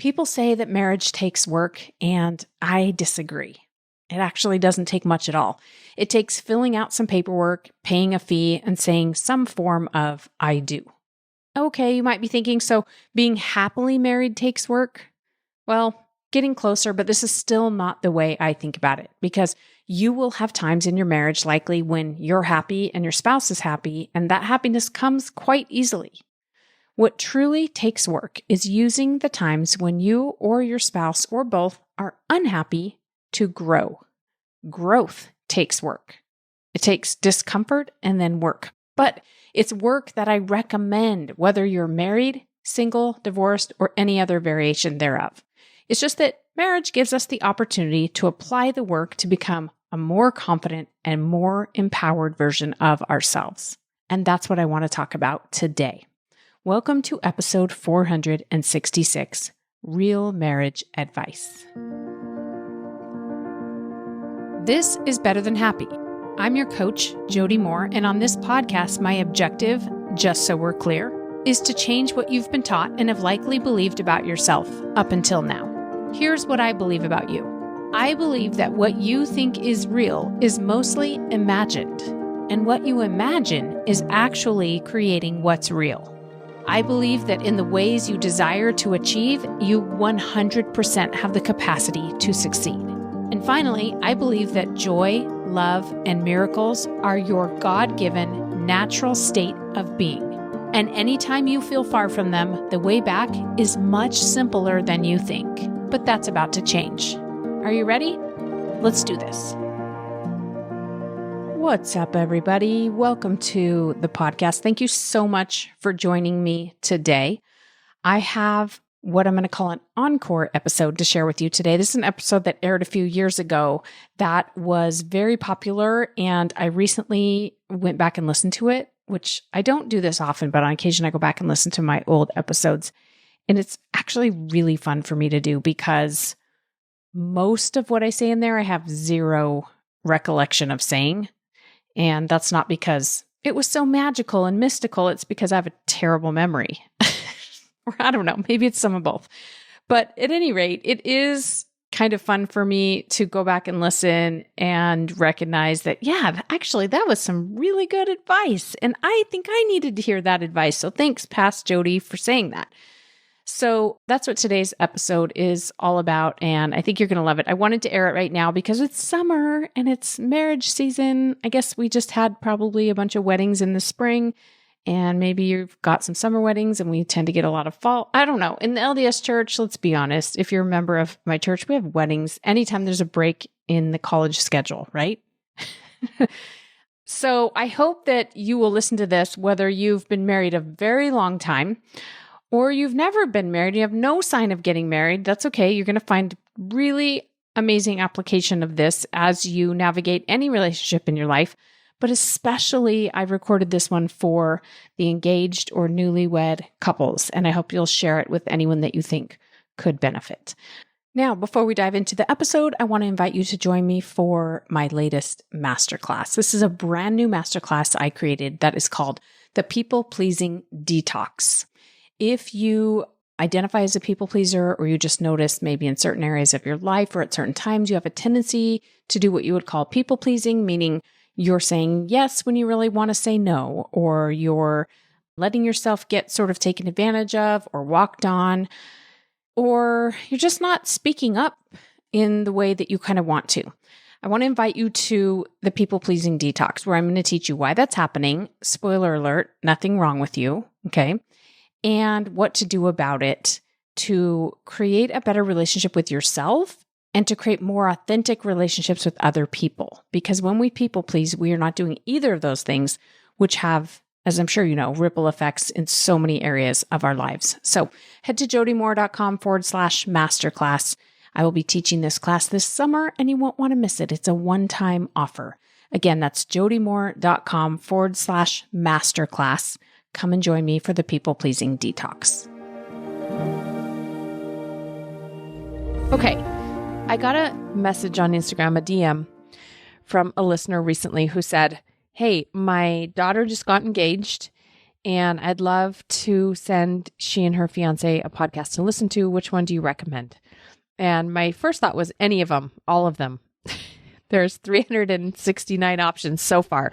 People say that marriage takes work, and I disagree. It actually doesn't take much at all. It takes filling out some paperwork, paying a fee, and saying some form of I do. Okay, you might be thinking, so being happily married takes work? Well, getting closer, but this is still not the way I think about it, because you will have times in your marriage likely when you're happy and your spouse is happy, and that happiness comes quite easily. What truly takes work is using the times when you or your spouse or both are unhappy to grow. Growth takes work. It takes discomfort and then work. But it's work that I recommend whether you're married, single, divorced, or any other variation thereof. It's just that marriage gives us the opportunity to apply the work to become a more confident and more empowered version of ourselves. And that's what I want to talk about today. Welcome to episode 466, Real Marriage Advice. This is Better Than Happy. I'm your coach, Jody Moore, and on this podcast, my objective, just so we're clear, is to change what you've been taught and have likely believed about yourself up until now. Here's what I believe about you. I believe that what you think is real is mostly imagined, and what you imagine is actually creating what's real. I believe that in the ways you desire to achieve, you 100% have the capacity to succeed. And finally, I believe that joy, love, and miracles are your God-given natural state of being. And anytime you feel far from them, the way back is much simpler than you think. But that's about to change. Are you ready? Let's do this. What's up, everybody? Welcome to the podcast. Thank you so much for joining me today. I have what I'm going to call an Encore episode to share with you today. This is an episode that aired a few years ago that was very popular, and I recently went back and listened to it, which I don't do this often, but on occasion I go back and listen to my old episodes. And it's actually really fun for me to do because most of what I say in there, I have zero recollection of saying. And that's not because it was so magical and mystical. It's because I have a terrible memory. Or I don't know, maybe it's some of both. But at any rate, it is kind of fun for me to go back and listen and recognize that, yeah, actually, that was some really good advice. And I think I needed to hear that advice. So thanks, past Jody, for saying that. So that's what today's episode is all about, and I think you're going to love it. I wanted to air it right now because it's summer and it's marriage season. I guess we just had probably a bunch of weddings in the spring, and maybe you've got some summer weddings, and we tend to get a lot of fall. I don't know. In the LDS church, let's be honest, if you're a member of my church, we have weddings anytime there's a break in the college schedule, right? So I hope that you will listen to this, whether you've been married a very long time, or you've never been married, you have no sign of getting married. That's okay. You're going to find really amazing application of this as you navigate any relationship in your life. But especially, I've recorded this one for the engaged or newlywed couples, and I hope you'll share it with anyone that you think could benefit. Now, before we dive into the episode, I want to invite you to join me for my latest masterclass. This is a brand new masterclass I created that is called The People Pleasing Detox. If you identify as a people pleaser, or you just notice maybe in certain areas of your life or at certain times you have a tendency to do what you would call people pleasing, meaning you're saying yes when you really want to say no, or you're letting yourself get sort of taken advantage of or walked on, or you're just not speaking up in the way that you kind of want to. I want to invite you to the People Pleasing Detox, where I'm going to teach you why that's happening. Spoiler alert, nothing wrong with you, okay? And what to do about it to create a better relationship with yourself and to create more authentic relationships with other people. Because when we people please, we are not doing either of those things, which have, as I'm sure you know, ripple effects in so many areas of our lives. So head to jodymoore.com/masterclass. I will be teaching this class this summer, and you won't want to miss it. It's a one-time offer. Again, that's jodymoore.com/masterclass. Come and join me for the People Pleasing Detox. Okay, I got a message on Instagram, a DM, from a listener recently who said, hey, my daughter just got engaged And I'd love to send she and her fiance a podcast to listen to. Which one do you recommend? And my first thought was any of them, all of them. There's 369 options so far.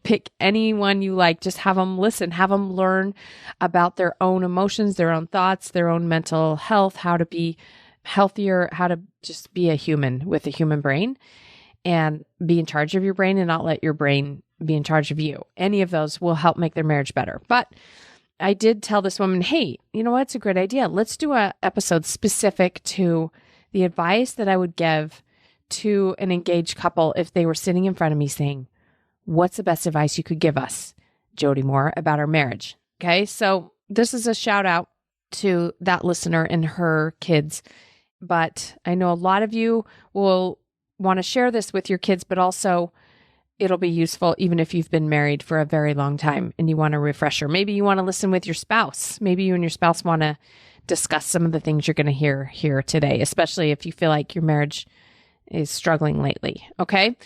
Pick any one you like. Just have them listen, have them learn about their own emotions, their own thoughts, their own mental health, how to be healthier, how to just be a human with a human brain and be in charge of your brain and not let your brain be in charge of you. Any of those will help make their marriage better. But I did tell this woman, hey, you know what? It's a great idea. Let's do an episode specific to the advice that I would give to an engaged couple if they were sitting in front of me saying, what's the best advice you could give us, Jody Moore, about our marriage? Okay. So this is a shout out to that listener and her kids. But I know a lot of you will want to share this with your kids, but also it'll be useful even if you've been married for a very long time and you want a refresher. Maybe you want to listen with your spouse. Maybe you and your spouse want to discuss some of the things you're going to hear here today, especially if you feel like your marriage is struggling lately. Okay.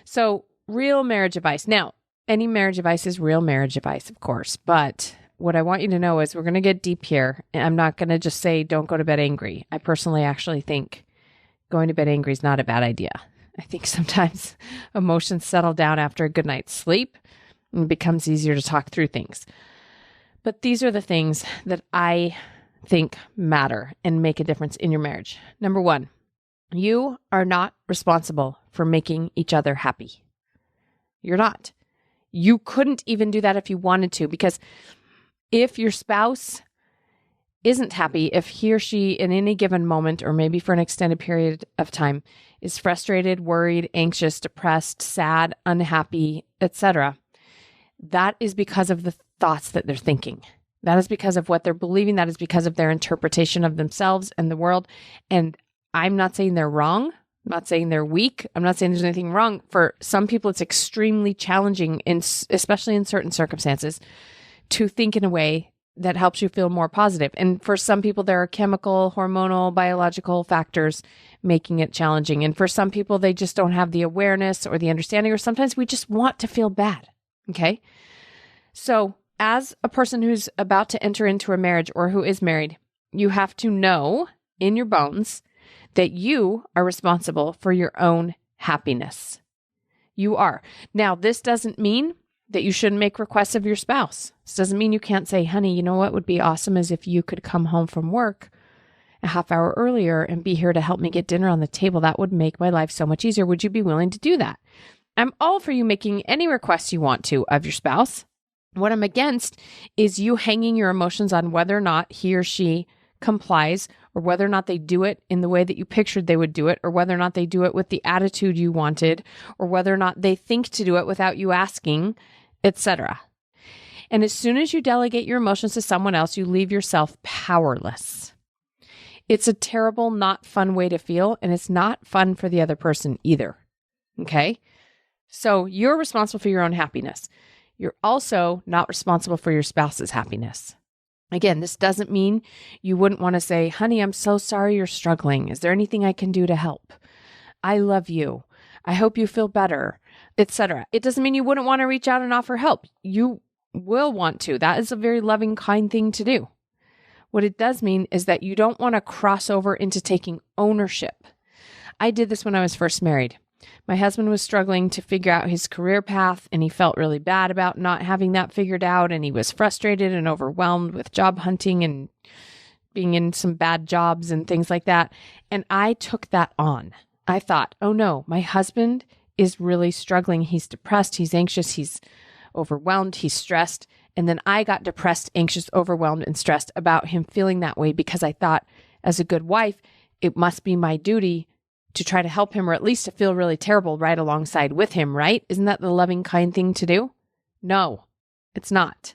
So real marriage advice. Now, any marriage advice is real marriage advice, of course. But what I want you to know is we're going to get deep here. And I'm not going to just say, don't go to bed angry. I personally actually think going to bed angry is not a bad idea. I think sometimes emotions settle down after a good night's sleep and it becomes easier to talk through things. But these are the things that I think matter and make a difference in your marriage. Number one, you are not responsible for making each other happy. You're not. You couldn't even do that if you wanted to, because if your spouse isn't happy, if he or she in any given moment, or maybe for an extended period of time, is frustrated, worried, anxious, depressed, sad, unhappy, etc., that is because of the thoughts that they're thinking. That is because of what they're believing. That is because of their interpretation of themselves and the world. And I'm not saying they're wrong. I'm not saying they're weak. I'm not saying there's anything wrong. For some people, it's extremely challenging, especially in certain circumstances, to think in a way that helps you feel more positive. And for some people, there are chemical, hormonal, biological factors making it challenging. And for some people, they just don't have the awareness or the understanding, or sometimes we just want to feel bad. Okay. So as a person who's about to enter into a marriage or who is married, you have to know in your bones that you are responsible for your own happiness. You are. Now, this doesn't mean that you shouldn't make requests of your spouse. This doesn't mean you can't say, honey, you know what would be awesome is if you could come home from work a half hour earlier and be here to help me get dinner on the table. That would make my life so much easier. Would you be willing to do that? I'm all for you making any requests you want to of your spouse. What I'm against is you hanging your emotions on whether or not he or she complies, or whether or not they do it in the way that you pictured they would do it, or whether or not they do it with the attitude you wanted, or whether or not they think to do it without you asking, etc. And as soon as you delegate your emotions to someone else, you leave yourself powerless. It's a terrible, not fun way to feel, and it's not fun for the other person either. Okay? So you're responsible for your own happiness. You're also not responsible for your spouse's happiness. Again, this doesn't mean you wouldn't want to say, honey, I'm so sorry you're struggling. Is there anything I can do to help? I love you. I hope you feel better, etc. It doesn't mean you wouldn't want to reach out and offer help. You will want to. That is a very loving, kind thing to do. What it does mean is that you don't want to cross over into taking ownership. I did this when I was first married. My husband was struggling to figure out his career path, and he felt really bad about not having that figured out, and he was frustrated and overwhelmed with job hunting and being in some bad jobs and things like that. And I took that on. I thought, oh no, my husband is really struggling. He's depressed, he's anxious, he's overwhelmed, he's stressed. And then I got depressed, anxious, overwhelmed, and stressed about him feeling that way because I thought, as a good wife, it must be my duty to try to help him, or at least to feel really terrible right alongside with him, right? Isn't that the loving, kind thing to do? No, it's not.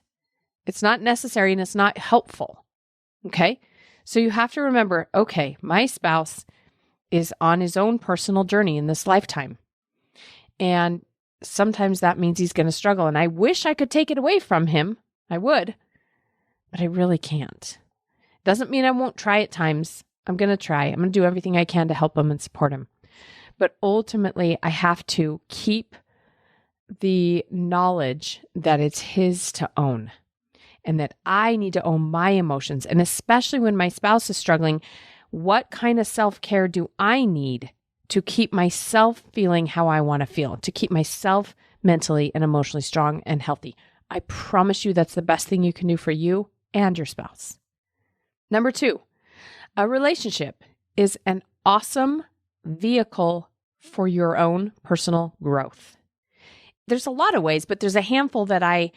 It's not necessary and it's not helpful. Okay? So you have to remember, okay, my spouse is on his own personal journey in this lifetime. And sometimes that means he's going to struggle. And I wish I could take it away from him. I would, but I really can't. Doesn't mean I won't try at times. I'm going to try. I'm going to do everything I can to help him and support him. But ultimately, I have to keep the knowledge that it's his to own. and that I need to own my emotions. And especially when my spouse is struggling, what kind of self-care do I need to keep myself feeling how I want to feel, to keep myself mentally and emotionally strong and healthy? I promise you that's the best thing you can do for you and your spouse. Number 2, a relationship is an awesome vehicle for your own personal growth. There's a lot of ways, but there's a handful that I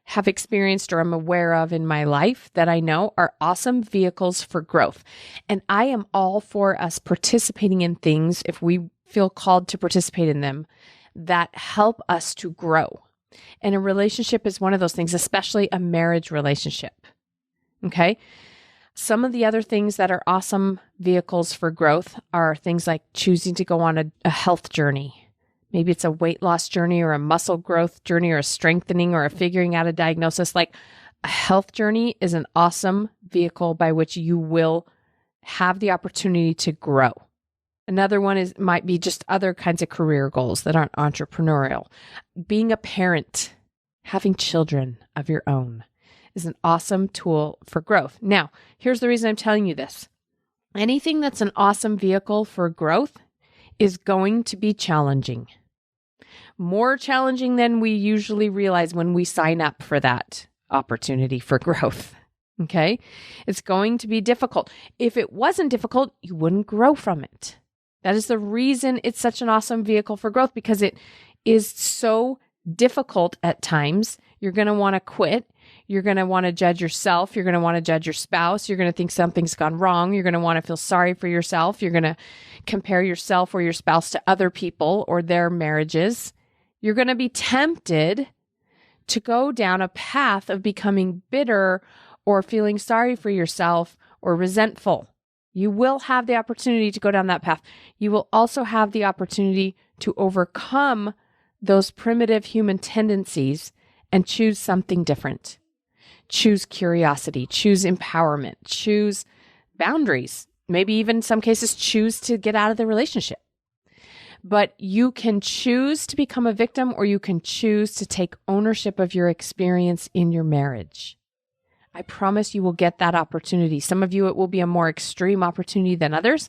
have experienced or am aware of in my life that I know are awesome vehicles for growth. And I am all for us participating in things, if we feel called to participate in them, that help us to grow. And a relationship is one of those things, especially a marriage relationship. Okay? Some of the other things that are awesome vehicles for growth are things like choosing to go on a health journey. Maybe it's a weight loss journey or a muscle growth journey or a strengthening or a figuring out a diagnosis. Like a health journey is an awesome vehicle by which you will have the opportunity to grow. Another one might be just other kinds of career goals that aren't entrepreneurial. Being a parent, having children of your own is an awesome tool for growth. Now, here's the reason I'm telling you this. Anything that's an awesome vehicle for growth is going to be challenging. More challenging than we usually realize when we sign up for that opportunity for growth. Okay? It's going to be difficult. If it wasn't difficult, you wouldn't grow from it. That is the reason it's such an awesome vehicle for growth, because it is so difficult at times. You're going to want to quit. You're going to want to judge yourself. You're going to want to judge your spouse. You're going to think something's gone wrong. You're going to want to feel sorry for yourself. You're going to compare yourself or your spouse to other people or their marriages. You're going to be tempted to go down a path of becoming bitter or feeling sorry for yourself or resentful. You will have the opportunity to go down that path. You will also have the opportunity to overcome those primitive human tendencies and choose something different. Choose curiosity, choose empowerment, choose boundaries. Maybe even in some cases, choose to get out of the relationship. But you can choose to become a victim, or you can choose to take ownership of your experience in your marriage. I promise you will get that opportunity. Some of you, it will be a more extreme opportunity than others,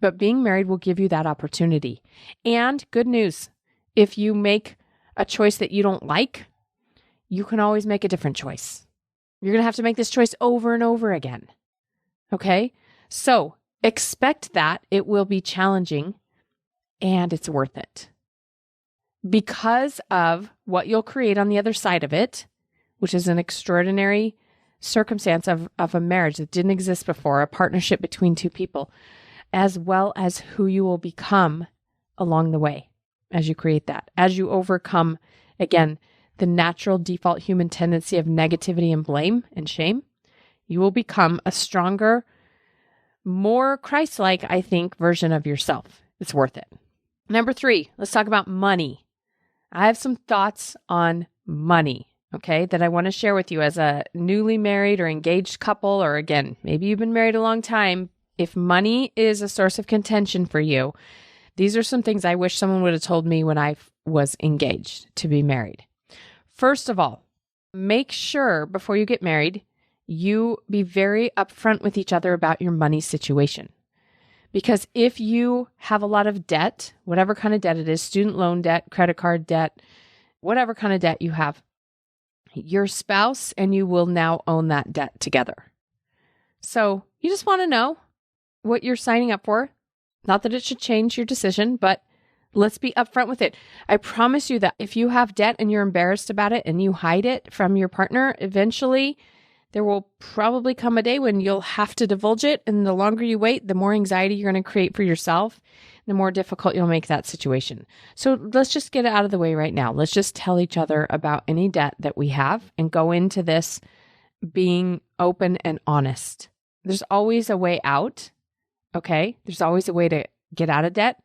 but being married will give you that opportunity. And good news, if you make a choice that you don't like, you can always make a different choice. You're going to have to make this choice over and over again. Okay? So expect that it will be challenging, and it's worth it. Because of what you'll create on the other side of it, which is an extraordinary circumstance of a marriage that didn't exist before, a partnership between two people, as well as who you will become along the way as you create that. As you overcome, again, the natural default human tendency of negativity and blame and shame, you will become a stronger, more Christ-like, I think, version of yourself. It's worth it. Number 3, let's talk about money. I have some thoughts on money, okay, that I want to share with you as a newly married or engaged couple, or again, maybe you've been married a long time. If money is a source of contention for you, these are some things I wish someone would have told me when I was engaged to be married. First of all, make sure before you get married, you be very upfront with each other about your money situation. Because if you have a lot of debt, whatever kind of debt it is, student loan debt, credit card debt, whatever kind of debt you have, your spouse and you will now own that debt together. So you just want to know what you're signing up for. Not that it should change your decision, but let's be upfront with it. I promise you that if you have debt and you're embarrassed about it and you hide it from your partner, eventually there will probably come a day when you'll have to divulge it. And the longer you wait, the more anxiety you're going to create for yourself, the more difficult you'll make that situation. So let's just get it out of the way right now. Let's just tell each other about any debt that we have and go into this being open and honest. There's always a way out. Okay. There's always a way to get out of debt,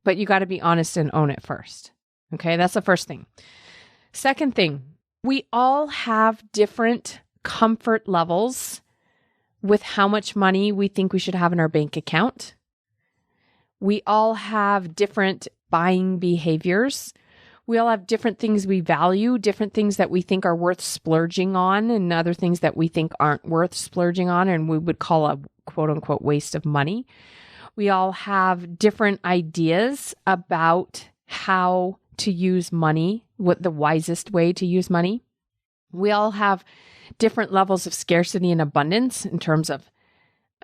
but you got to be honest and own it first. Okay. That's the first thing. Second thing, we all have different comfort levels with how much money we think we should have in our bank account. We all have different buying behaviors. We all have different things we value, different things that we think are worth splurging on, and other things that we think aren't worth splurging on and we would call a quote unquote waste of money. We all have different ideas about how to use money, what the wisest way to use money. We all have different levels of scarcity and abundance in terms of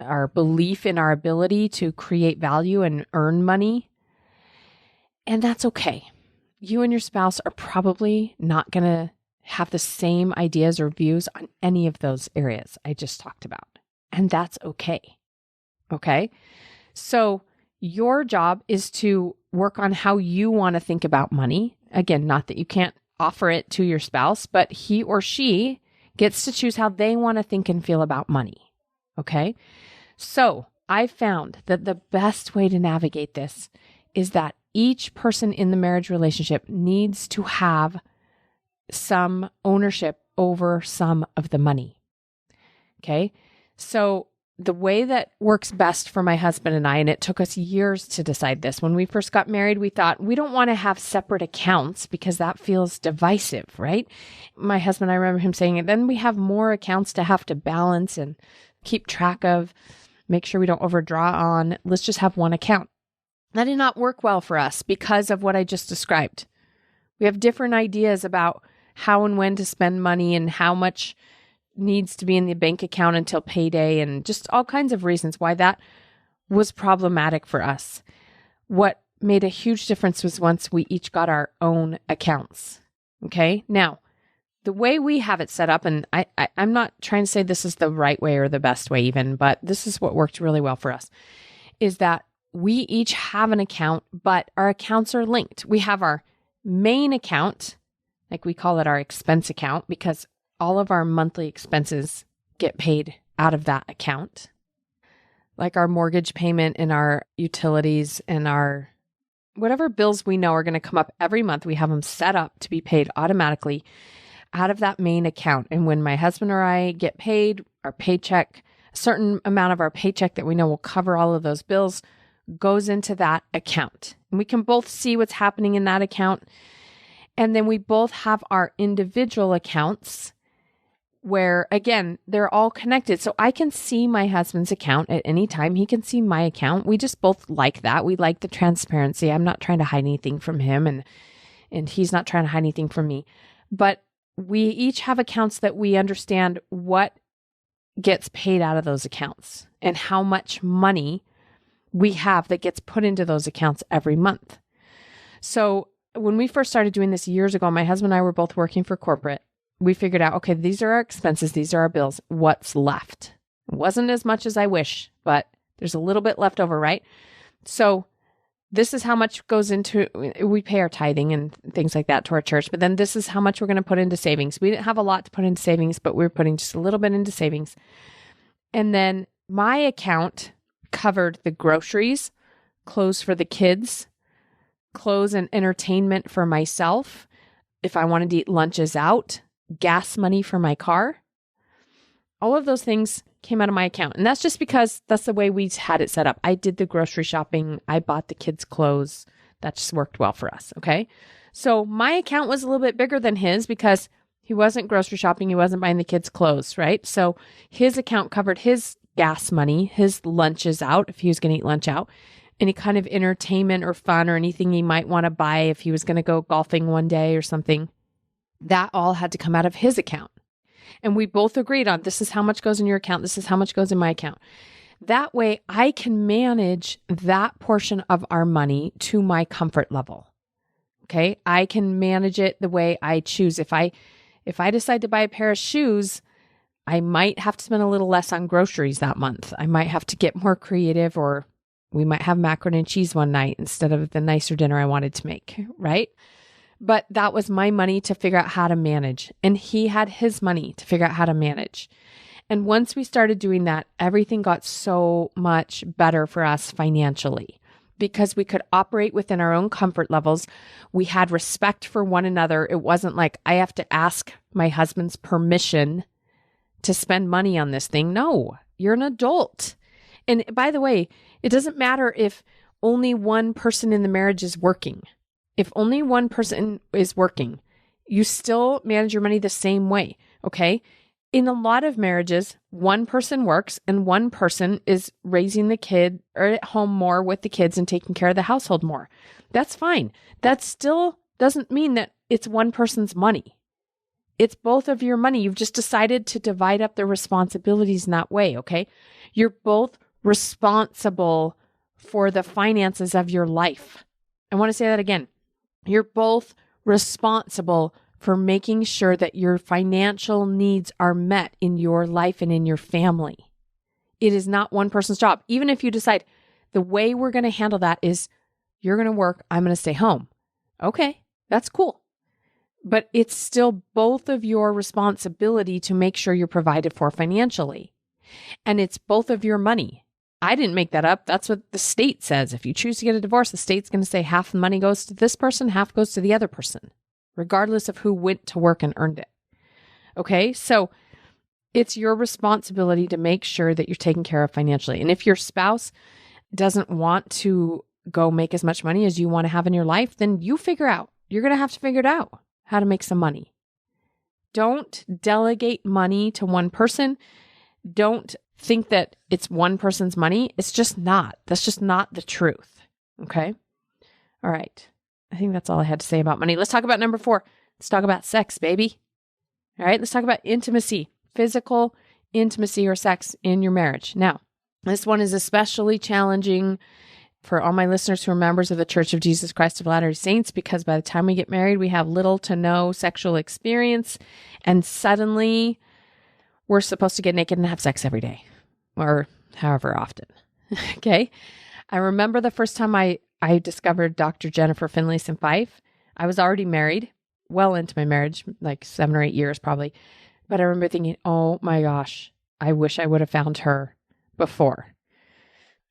our belief in our ability to create value and earn money. And that's okay. You and your spouse are probably not going to have the same ideas or views on any of those areas I just talked about. And that's okay. Okay? So your job is to work on how you want to think about money. Again, not that you can't offer it to your spouse, but he or she gets to choose how they want to think and feel about money. Okay? So I found that the best way to navigate this is that each person in the marriage relationship needs to have some ownership over some of the money. Okay? So the way that works best for my husband and I, and it took us years to decide this. When we first got married, we thought we don't want to have separate accounts because that feels divisive, right? My husband, I remember him saying it, then we have more accounts to have to balance and keep track of, make sure we don't overdraw on. Let's just have one account. That did not work well for us because of what I just described. We have different ideas about how and when to spend money and how much needs to be in the bank account until payday and just all kinds of reasons why that was problematic for us. What made a huge difference was once we each got our own accounts. Okay. Now, the way we have it set up, and I'm not trying to say this is the right way or the best way even, but this is what worked really well for us, is that we each have an account, but our accounts are linked. We have our main account, like we call it our expense account, because all of our monthly expenses get paid out of that account. Like our mortgage payment and our utilities and our whatever bills we know are going to come up every month, we have them set up to be paid automatically out of that main account. And when my husband or I get paid, our paycheck, a certain amount of our paycheck that we know will cover all of those bills goes into that account. And we can both see what's happening in that account. And then we both have our individual accounts where, again, they're all connected. So I can see my husband's account at any time. He can see my account. We just both like that. We like the transparency. I'm not trying to hide anything from him and he's not trying to hide anything from me. But we each have accounts that we understand what gets paid out of those accounts and how much money we have that gets put into those accounts every month. So when we first started doing this years ago, my husband and I were both working for corporate. We figured out, okay, these are our expenses. These are our bills. What's left? It wasn't as much as I wish, but there's a little bit left over, right? So this is how much goes into, we pay our tithing and things like that to our church, but then this is how much we're going to put into savings. We didn't have a lot to put into savings, but we were putting just a little bit into savings. And then my account covered the groceries, clothes for the kids, clothes and entertainment for myself. If I wanted to eat lunches out, gas money for my car. All of those things came out of my account. And that's just because that's the way we had it set up. I did the grocery shopping. I bought the kids' clothes. That just worked well for us. Okay. So my account was a little bit bigger than his because he wasn't grocery shopping. He wasn't buying the kids' clothes, right? So his account covered his gas money, his lunches out, if he was going to eat lunch out, any kind of entertainment or fun or anything he might want to buy if he was going to go golfing one day or something. That all had to come out of his account. And we both agreed on this is how much goes in your account. This is how much goes in my account. That way I can manage that portion of our money to my comfort level. Okay. I can manage it the way I choose. If I decide to buy a pair of shoes, I might have to spend a little less on groceries that month. I might have to get more creative, or we might have macaroni and cheese one night instead of the nicer dinner I wanted to make, right? But that was my money to figure out how to manage. And he had his money to figure out how to manage. And once we started doing that, everything got so much better for us financially because we could operate within our own comfort levels. We had respect for one another. It wasn't like I have to ask my husband's permission to spend money on this thing. No, you're an adult. And by the way, it doesn't matter if only one person in the marriage is working. If only one person is working, you still manage your money the same way, okay? In a lot of marriages, one person works and one person is raising the kid or at home more with the kids and taking care of the household more. That's fine. That still doesn't mean that it's one person's money. It's both of your money. You've just decided to divide up the responsibilities in that way, okay? You're both responsible for the finances of your life. I want to say that again. You're both responsible for making sure that your financial needs are met in your life and in your family. It is not one person's job. Even if you decide the way we're going to handle that is you're going to work, I'm going to stay home. Okay, that's cool. But it's still both of your responsibility to make sure you're provided for financially. And it's both of your money. I didn't make that up. That's what the state says. If you choose to get a divorce, the state's going to say half the money goes to this person, half goes to the other person, regardless of who went to work and earned it. Okay, so it's your responsibility to make sure that you're taken care of financially. And if your spouse doesn't want to go make as much money as you want to have in your life, then you figure out. You're going to have to figure it out how to make some money. Don't delegate money to one person. Don't think that it's one person's money. It's just not. That's just not the truth. Okay? All right. I think that's all I had to say about money. Let's talk about number 4. Let's talk about sex, baby. All right. Let's talk about intimacy, physical intimacy or sex in your marriage. Now, this one is especially challenging for all my listeners who are members of the Church of Jesus Christ of Latter-day Saints, because by the time we get married, we have little to no sexual experience, and suddenly we're supposed to get naked and have sex every day, or however often. Okay. I remember the first time I discovered Dr. Jennifer Finlayson Fife. I was already married, well into my marriage, like 7 or 8 years probably. But I remember thinking, oh my gosh, I wish I would have found her before.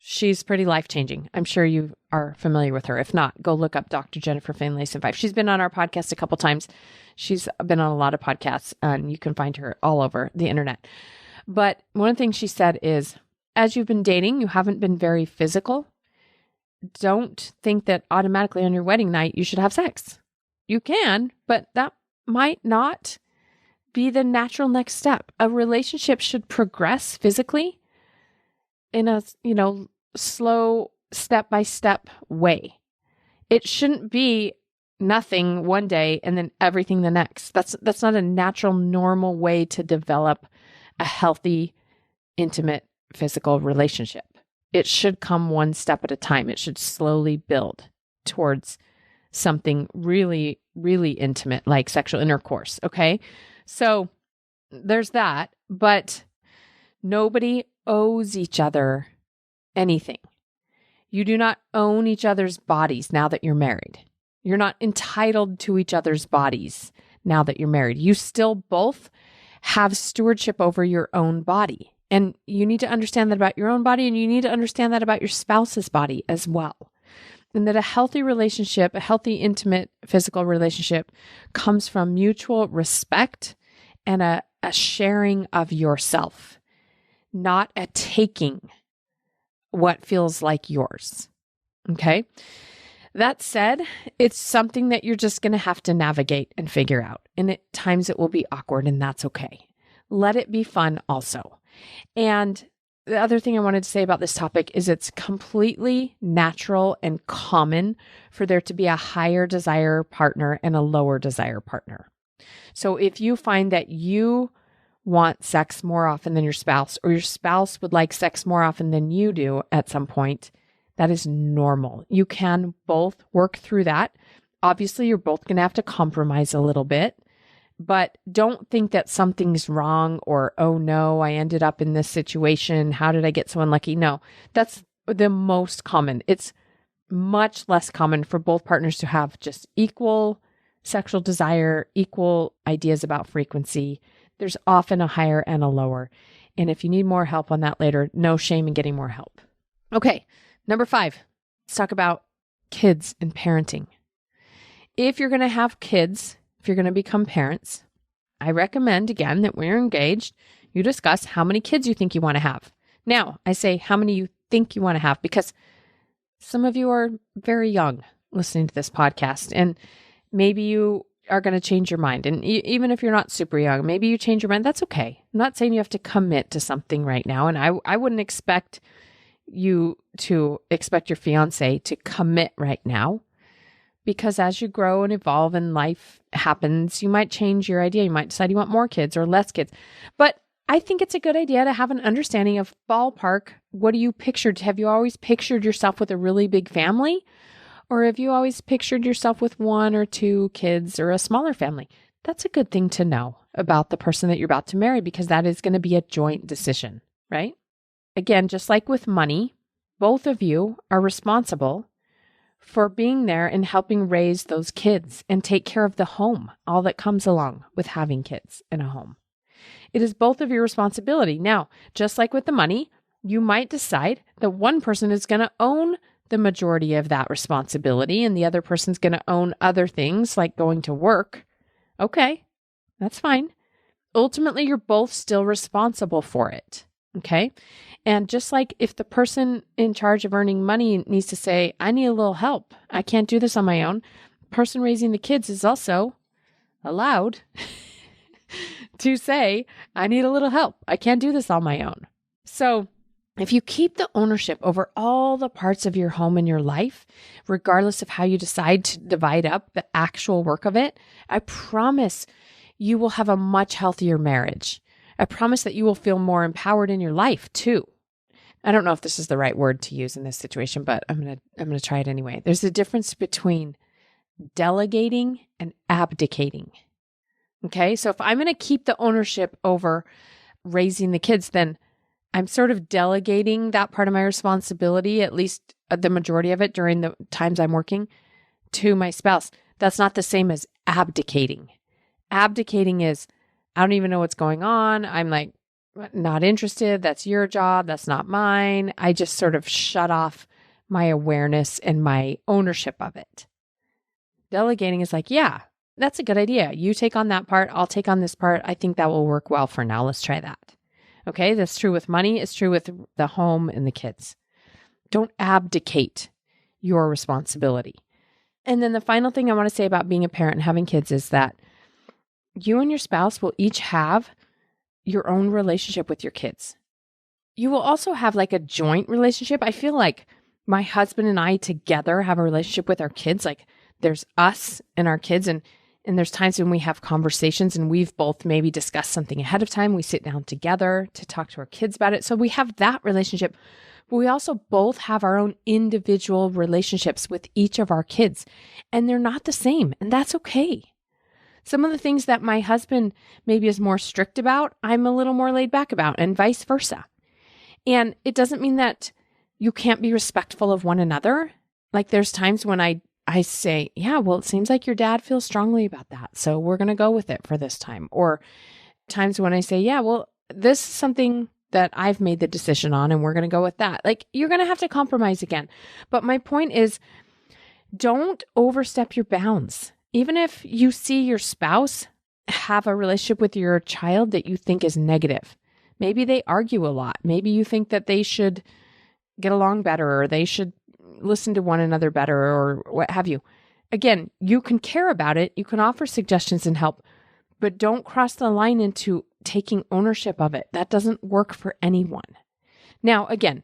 She's pretty life-changing. I'm sure you are familiar with her. If not, go look up Dr. Jennifer Finlayson Fife. She's been on our podcast a couple times. She's been on a lot of podcasts, and you can find her all over the internet. But one of the things she said is, as you've been dating, you haven't been very physical. Don't think that automatically on your wedding night you should have sex. You can, but that might not be the natural next step. A relationship should progress physically in a, slow step-by-step way. It shouldn't be nothing one day and then everything the next. That's not a natural, normal way to develop a healthy, intimate, physical relationship. It should come one step at a time. It should slowly build towards something really, really intimate, like sexual intercourse. Okay. So there's that, but nobody owes each other anything. You do not own each other's bodies now that you're married. You're not entitled to each other's bodies now that you're married. You still both have stewardship over your own body. And you need to understand that about your own body, and you need to understand that about your spouse's body as well. And that a healthy relationship, a healthy, intimate, physical relationship comes from mutual respect and a sharing of yourself, not a taking what feels like yours. Okay? That said, it's something that you're just going to have to navigate and figure out. And at times it will be awkward, and that's okay. Let it be fun also. And the other thing I wanted to say about this topic is it's completely natural and common for there to be a higher desire partner and a lower desire partner. So if you find that you want sex more often than your spouse, or your spouse would like sex more often than you do at some point, that is normal. You can both work through that. Obviously, you're both going to have to compromise a little bit. But don't think that something's wrong or, oh no, I ended up in this situation. How did I get so unlucky? No, that's the most common. It's much less common for both partners to have just equal sexual desire, equal ideas about frequency. There's often a higher and a lower. And if you need more help on that later, no shame in getting more help. Okay, number 5, let's talk about kids and parenting. If you're going to have kids, if you're going to become parents, I recommend, again, that when you're engaged, you discuss how many kids you think you want to have. Now, I say how many you think you want to have because some of you are very young. listening to this podcast, and maybe you are going to change your mind. And even if you're not super young, maybe you change your mind. That's okay. I'm not saying you have to commit to something right now. And I wouldn't expect you to expect your fiance to commit right now, because as you grow and evolve and life happens, you might change your idea. You might decide you want more kids or less kids. But I think it's a good idea to have an understanding of ballpark. What do you pictured? Have you always pictured yourself with a really big family? Or have you always pictured yourself with 1 or 2 kids or a smaller family? That's a good thing to know about the person that you're about to marry, because that is going to be a joint decision, right? Again, just like with money, both of you are responsible for being there and helping raise those kids and take care of the home, all that comes along with having kids in a home. It is both of your responsibility. Now, just like with the money, you might decide that one person is going to own the majority of that responsibility and the other person's going to own other things like going to work. Okay, that's fine. Ultimately, you're both still responsible for it. Okay. And just like if the person in charge of earning money needs to say, I need a little help, I can't do this on my own, the person raising the kids is also allowed to say, I need a little help, I can't do this on my own. So if you keep the ownership over all the parts of your home and your life, regardless of how you decide to divide up the actual work of it, I promise you will have a much healthier marriage. I promise that you will feel more empowered in your life too. I don't know if this is the right word to use in this situation, but I'm going to try it anyway. There's a difference between delegating and abdicating. Okay? So if I'm going to keep the ownership over raising the kids, then I'm sort of delegating that part of my responsibility, at least the majority of it during the times I'm working, to my spouse. That's not the same as abdicating. Abdicating is, I don't even know what's going on. I'm like, not interested. That's your job. That's not mine. I just sort of shut off my awareness and my ownership of it. Delegating is like, yeah, that's a good idea. You take on that part. I'll take on this part. I think that will work well for now. Let's try that. Okay. That's true with money. It's true with the home and the kids. Don't abdicate your responsibility. And then the final thing I want to say about being a parent and having kids is that you and your spouse will each have your own relationship with your kids. You will also have like a joint relationship. I feel like my husband and I together have a relationship with our kids. Like there's us and our kids, and there's times when we have conversations and we've both maybe discussed something ahead of time. We sit down together to talk to our kids about it. So we have that relationship, but we also both have our own individual relationships with each of our kids, and they're not the same, and that's okay. Some of the things that my husband maybe is more strict about, I'm a little more laid back about, and vice versa. And it doesn't mean that you can't be respectful of one another. Like there's times when I say, yeah, well, it seems like your dad feels strongly about that, so we're going to go with it for this time. Or times when I say, yeah, well, this is something that I've made the decision on and we're going to go with that. Like you're going to have to compromise again. But my point is, don't overstep your bounds. Even if you see your spouse have a relationship with your child that you think is negative, maybe they argue a lot. Maybe you think that they should get along better or they should listen to one another better or what have you. Again, you can care about it. You can offer suggestions and help, but don't cross the line into taking ownership of it. That doesn't work for anyone. Now, again,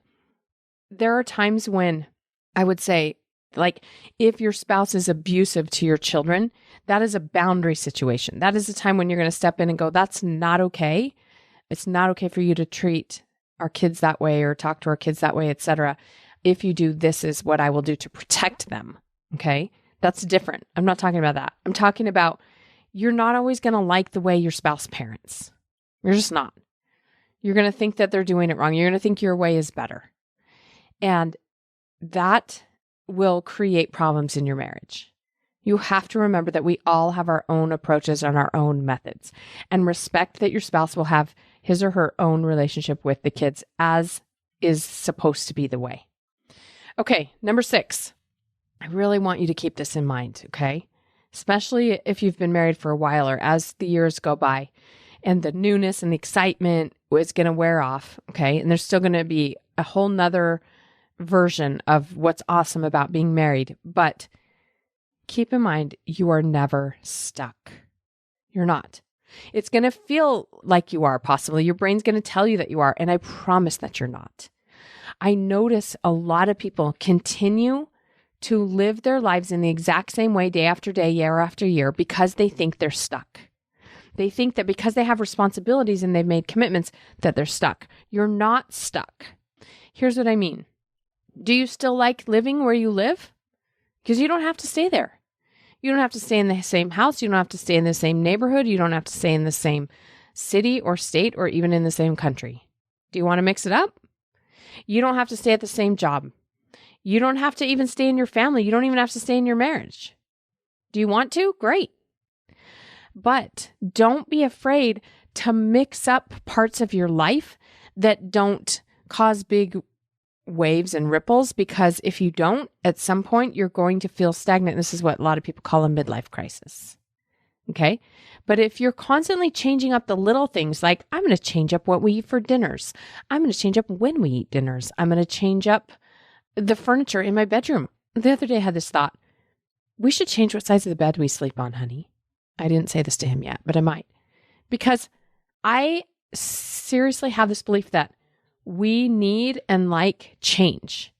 there are times when I would say, like, if your spouse is abusive to your children, that is a boundary situation. That is a time when you're going to step in and go, that's not okay. It's not okay for you to treat our kids that way or talk to our kids that way, etc. If you do, this is what I will do to protect them. Okay. That's different. I'm not talking about that. I'm talking about you're not always going to like the way your spouse parents. You're just not. You're going to think that they're doing it wrong. You're going to think your way is better. And that will create problems in your marriage. You have to remember that we all have our own approaches and our own methods, and respect that your spouse will have his or her own relationship with the kids as is supposed to be the way. Okay, number 6. I really want you to keep this in mind, okay? Especially if you've been married for a while or as the years go by and the newness and the excitement is going to wear off, okay? And there's still going to be a whole nother version of what's awesome about being married. But keep in mind, you are never stuck. You're not. It's going to feel like you are, possibly. Your brain's going to tell you that you are, and I promise that you're not. I notice a lot of people continue to live their lives in the exact same way day after day, year after year, because they think they're stuck. They think that because they have responsibilities and they've made commitments that they're stuck. You're not stuck. Here's what I mean. Do you still like living where you live? Because you don't have to stay there. You don't have to stay in the same house. You don't have to stay in the same neighborhood. You don't have to stay in the same city or state or even in the same country. Do you want to mix it up? You don't have to stay at the same job. You don't have to even stay in your family. You don't even have to stay in your marriage. Do you want to? Great. But don't be afraid to mix up parts of your life that don't cause big waves and ripples, because if you don't, at some point, you're going to feel stagnant. This is what a lot of people call a midlife crisis. Okay. But if you're constantly changing up the little things, like I'm going to change up what we eat for dinners. I'm going to change up when we eat dinners. I'm going to change up the furniture in my bedroom. The other day I had this thought, we should change what size of the bed we sleep on, honey. I didn't say this to him yet, but I might. Because I seriously have this belief that we need and like change.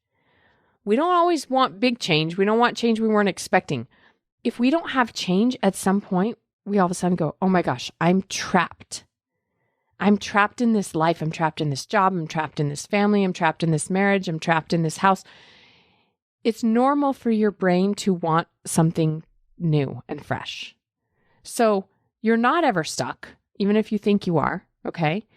We don't always want big change. We don't want change we weren't expecting. If we don't have change at some point, we all of a sudden go, oh my gosh, I'm trapped. I'm trapped in this life. I'm trapped in this job. I'm trapped in this family. I'm trapped in this marriage. I'm trapped in this house. It's normal for your brain to want something new and fresh. So you're not ever stuck, even if you think you are, okay?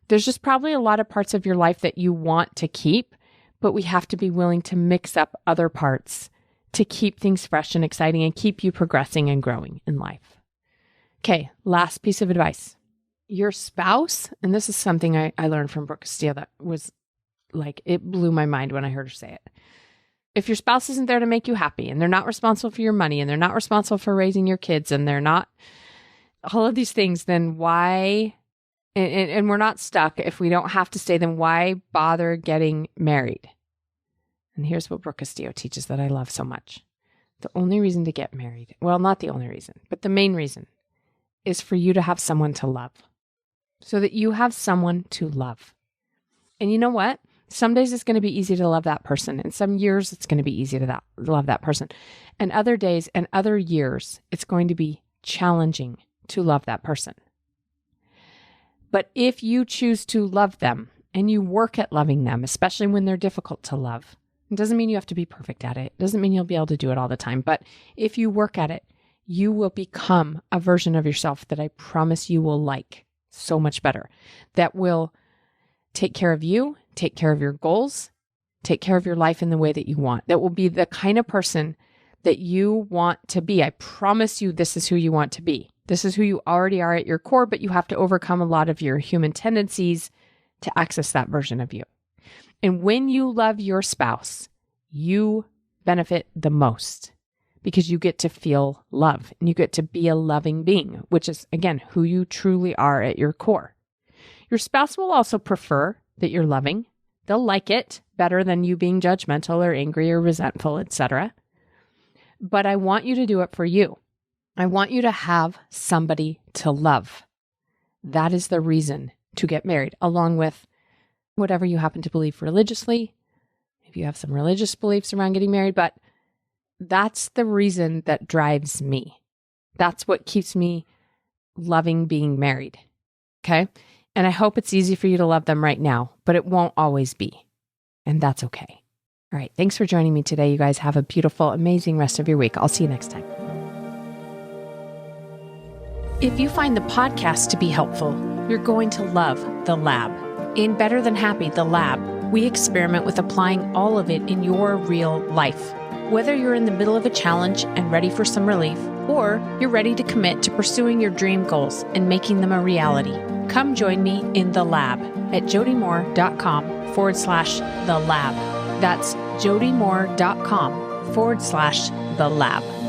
There's just probably a lot of parts of your life that you want to keep, but we have to be willing to mix up other parts to keep things fresh and exciting and keep you progressing and growing in life. Okay, last piece of advice. Your spouse, and this is something I learned from Brooke Castillo that was like, it blew my mind when I heard her say it. If your spouse isn't there to make you happy and they're not responsible for your money and they're not responsible for raising your kids and they're not all of these things, then why, and we're not stuck if we don't have to stay, then why bother getting married? And here's what Brooke Castillo teaches that I love so much. The only reason to get married, well, not the only reason, but the main reason is for you to have someone to love. So that you have someone to love. And you know what? Some days it's going to be easy to love that person. And some years it's going to be easy to love that person. And other days and other years, it's going to be challenging to love that person. But if you choose to love them and you work at loving them, especially when they're difficult to love, it doesn't mean you have to be perfect at it. It doesn't mean you'll be able to do it all the time. But if you work at it, you will become a version of yourself that I promise you will like so much better. That will take care of you, take care of your goals, take care of your life in the way that you want. That will be the kind of person that you want to be. I promise you this is who you want to be. This is who you already are at your core, but you have to overcome a lot of your human tendencies to access that version of you. And when you love your spouse, you benefit the most because you get to feel love and you get to be a loving being, which is, again, who you truly are at your core. Your spouse will also prefer that you're loving. They'll like it better than you being judgmental or angry or resentful, etc. But I want you to do it for you. I want you to have somebody to love. That is the reason to get married, along with whatever you happen to believe religiously. If you have some religious beliefs around getting married, but that's the reason that drives me. That's what keeps me loving being married. Okay? And I hope it's easy for you to love them right now, but it won't always be. And that's okay. All right. Thanks for joining me today. You guys have a beautiful, amazing rest of your week. I'll see you next time. If you find the podcast to be helpful, you're going to love The Lab. In Better Than Happy, The Lab, we experiment with applying all of it in your real life. Whether you're in the middle of a challenge and ready for some relief, or you're ready to commit to pursuing your dream goals and making them a reality, come join me in The Lab at jodymoore.com/The Lab. That's jodymoore.com/The Lab.